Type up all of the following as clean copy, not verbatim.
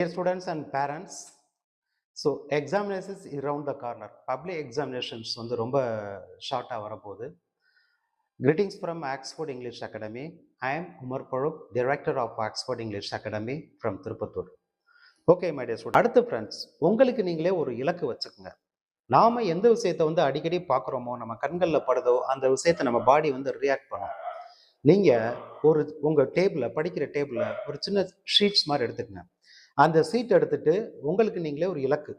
Dear students and parents, examinations is around the corner. Public examinations வந்து ரொம்ப ஷார்ட்டாக வரப்போகுது. Greetings from Oxford English Academy. I am Umar Farooq, Director of Oxford English Academy from Tirupattur. Okay my dear student, அடுத்து friends, உங்களுக்கு நீங்களே ஒரு இலக்கு வச்சுக்கோங்க. நாம எந்த விஷயத்தை வந்து அடிக்கடி பார்க்குறோமோ, நம்ம கண்களில் படுதோ, அந்த விஷயத்தை நம்ம பாடி வந்து ரியாக்ட் பண்ணும். நீங்கள் உங்கள் டேபிளில், படிக்கிற டேபிளில் ஒரு சின்ன ஷீட்ஸ் மாதிரி எடுத்துக்கங்க. அந்த சீட் எடுத்துட்டு உங்களுக்கு நீங்களே ஒரு இலக்கு,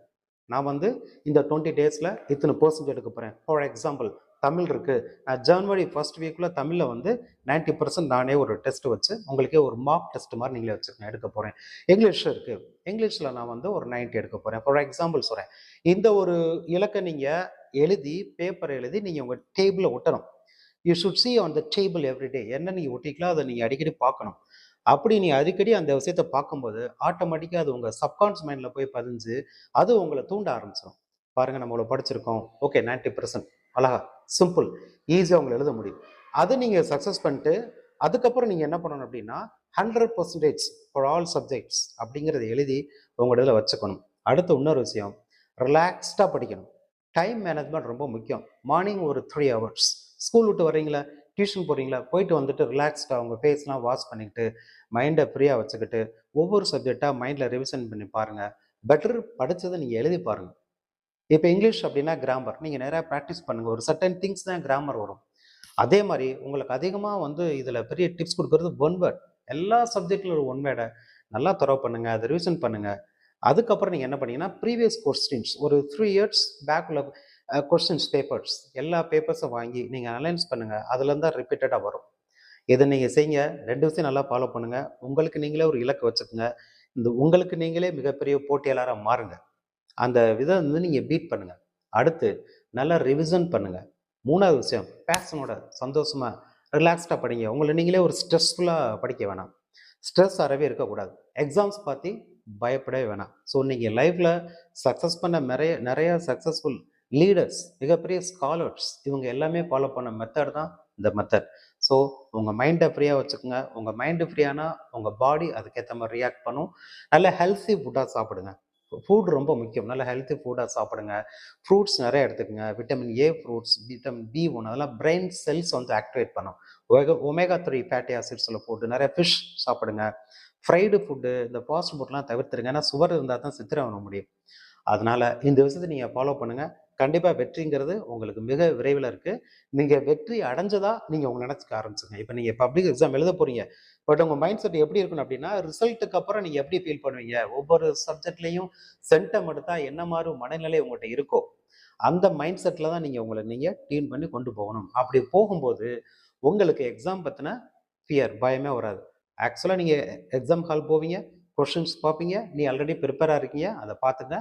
நான் வந்து இந்த 20 டேஸில் இத்தனை பெர்சன்ட் எடுக்க போகிறேன். ஃபார் எக்ஸாம்பிள், தமிழ் இருக்குது, நான் ஜனவரி ஃபர்ஸ்ட் வீக்கில் தமிழில் வந்து 90% நானே ஒரு டெஸ்ட் வச்சு உங்களுக்கே ஒரு மார்க் டெஸ்ட் மாதிரி நீங்களே வச்சுக்கணும், எடுக்க போகிறேன். இங்கிலீஷ் இருக்குது, இங்கிலீஷில் நான் வந்து ஒரு 90 எடுக்க போகிறேன். ஃபார் எக்ஸாம்பிள் சொல்கிறேன். இந்த ஒரு இலக்கை நீங்கள் எழுதி, பேப்பர் எழுதி நீங்கள் உங்கள் டேபிளில் ஒட்டணும். You should see on the table everyday. என்ன நீங்கள் ஒட்டிக்கலாம், அதை நீங்கள் அடிக்கடி பார்க்கணும். அப்படி நீ அடிக்கடி அந்த விஷயத்தை பார்க்கும்போது ஆட்டோமேட்டிக்காக அது உங்கள் சப்கான்ஸ் மைண்டில் போய் பதிஞ்சு அது உங்களை தூண்ட ஆரம்பிச்சிடும். பாருங்கள், நம்மளை படிச்சிருக்கோம், ஓகே 90% அழகா, சிம்பிள், ஈஸியாக உங்களை எழுத முடியும். அதை நீங்கள் சக்ஸஸ் பண்ணிட்டு அதுக்கப்புறம் நீங்கள் என்ன பண்ணணும் அப்படின்னா 100% ஃபார் ஆல் சப்ஜெக்ட்ஸ் அப்படிங்கிறத எழுதி உங்களோட இதில் வச்சுக்கணும். அடுத்து இன்னொரு விஷயம், ரிலாக்ஸ்டாக படிக்கணும். டைம் மேனேஜ்மெண்ட் ரொம்ப முக்கியம். மார்னிங் ஒரு 3 hours, ஸ்கூல் விட்டு வர்றீங்களா, டியூஷன் போகிறீங்களா, போயிட்டு வந்துட்டு ரிலாக்ஸ்டாக உங்கள் ஃபேஸ்லாம் வாஷ் பண்ணிக்கிட்டு மைண்டை ஃப்ரீயாக வச்சுக்கிட்டு ஒவ்வொரு சப்ஜெக்டாக மைண்டில் ரிவிஷன் பண்ணி பாருங்கள். பெட்டர் படித்ததை நீங்கள் எழுதி பாருங்கள். இப்போ இங்கிலீஷ் அப்படின்னா கிராமர் நீங்கள் நிறையா ப்ராக்டிஸ் பண்ணுங்கள். ஒரு சர்டன் திங்ஸ் தான் கிராமர் வரும். அதே மாதிரி உங்களுக்கு அதிகமாக வந்து இதில் பெரிய டிப்ஸ் கொடுக்கறது ஒன் வேர்ட். எல்லா சப்ஜெக்டில் ஒரு ஒன் வேர்டை நல்லா தரவு பண்ணுங்கள், அதை ரிவிஷன் பண்ணுங்கள். அதுக்கப்புறம் நீங்கள் என்ன பண்ணீங்கன்னா ப்ரீவியஸ் கொஸ்டின்ஸ் ஒரு 3 years பேக் உள்ள கொஸ்டின்ஸ் பேப்பர்ஸ், எல்லா பேப்பர்ஸும் வாங்கி நீங்கள் அனலைஸ் பண்ணுங்கள். அதுலேருந்து தான் ரிப்பீட்டடாக வரும். இதை நீங்கள் செய்யுங்க. 2 விஷயம் நல்லா ஃபாலோ பண்ணுங்கள். உங்களுக்கு நீங்களே ஒரு இலக்கு வச்சுக்கோங்க. இந்த உங்களுக்கு நீங்களே மிகப்பெரிய போட்டியாளராக மாறுங்க. அந்த விதம் வந்து நீங்கள் பீட் பண்ணுங்கள். அடுத்து நல்லா ரிவிஷன் பண்ணுங்கள். 3வது விஷயம், பேஷனோட சந்தோஷமாக ரிலாக்ஸ்டாக படிங்க. உங்களை நீங்களே ஒரு ஸ்ட்ரெஸ்ஃபுல்லாக படிக்க வேணாம். ஸ்ட்ரெஸ் அறவே இருக்கக்கூடாது. எக்ஸாம்ஸ் பார்த்து பயப்படவே வேணாம். ஸோ நீங்கள் லைஃப்பில் சக்ஸஸ் பண்ண நிறைய சக்ஸஸ்ஃபுல் லீடர்ஸ், மிகப்பெரிய ஸ்காலர்ஸ், இவங்க எல்லாமே ஃபாலோ பண்ண மெத்தட் தான் இந்த மெத்தட். ஸோ உங்கள் மைண்டை ஃப்ரீயாக வச்சுக்கோங்க. உங்கள் மைண்டு ஃப்ரீயானா உங்கள் பாடி அதுக்கேற்ற மாதிரி ரியாக்ட் பண்ணும். நல்ல ஹெல்த்தி ஃபுட்டாக சாப்பிடுங்க. ஃபுட் ரொம்ப முக்கியம். நல்ல ஹெல்த்தி ஃபுட்டாக சாப்பிடுங்க. ஃப்ரூட்ஸ் நிறைய எடுத்துக்கோங்க. Vitamin A fruits, vitamin B1 அதெல்லாம் பிரெயின் செல்ஸ் வந்து ஆக்டிவேட் பண்ணும். ஒமேகா 3 ஃபேட்டி ஆசிட்ஸில் போட்டு நிறைய ஃபிஷ் சாப்பிடுங்க. ஃப்ரைடு ஃபுட்டு, இந்த ஃபாஸ்ட் ஃபுட்லாம் தவிர்த்துருங்க. ஏன்னா சுவர் இருந்தால் தான் சித்திரம் பண்ண முடியும். அதனால் இந்த விஷயத்தை நீங்கள் ஃபாலோ பண்ணுங்கள். கண்டிப்பாக வெற்றிங்கிறது உங்களுக்கு மிக விரைவில் இருக்குது. நீங்கள் வெற்றி அடைஞ்சதா நீங்கள் உங்களை நினச்சிக்க ஆரம்பிச்சுங்க. இப்போ நீங்கள் பப்ளிக் எக்ஸாம் எழுத போகிறீங்க. பட் உங்கள் மைண்ட் செட் எப்படி இருக்கணும் அப்படின்னா, ரிசல்ட்டுக்கு அப்புறம் நீங்கள் எப்படி ஃபீல் பண்ணுவீங்க, ஒவ்வொரு சப்ஜெக்ட்லேயும் சென்டம் எடுத்தால் என்ன மாதிரி மனநிலை உங்கள்கிட்ட இருக்கோ அந்த மைண்ட் செட்டில் தான் நீங்கள் டியூன் பண்ணி கொண்டு போகணும். அப்படி போகும்போது உங்களுக்கு எக்ஸாம் பற்றின ஃபியர், பயமே வராது. ஆக்சுவலாக நீங்கள் எக்ஸாம் ஹால் போவீங்க, கொஷின்ஸ் பார்ப்பீங்க, நீ ஆல்ரெடி ப்ரிப்பேராக இருக்கீங்க, அதை பார்த்துங்க.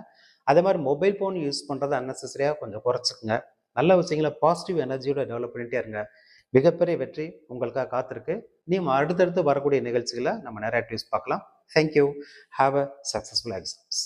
அதே மாதிரி மொபைல் ஃபோன் யூஸ் பண்ணுறதை அன்னெசரியாக கொஞ்சம் குறைச்சிக்குங்க. நல்ல விஷயங்களை பாசிட்டிவ் எனர்ஜியோட டெவலப் பண்ணிகிட்டே இருங்க. மிகப்பெரிய வெற்றி உங்களுக்காக காத்திருக்கு. அடுத்தடுத்து வரக்கூடிய நிகழ்ச்சிகளை நம்ம நிறைய டிப்ஸ் பார்க்கலாம். Thank you. Have a successful exams.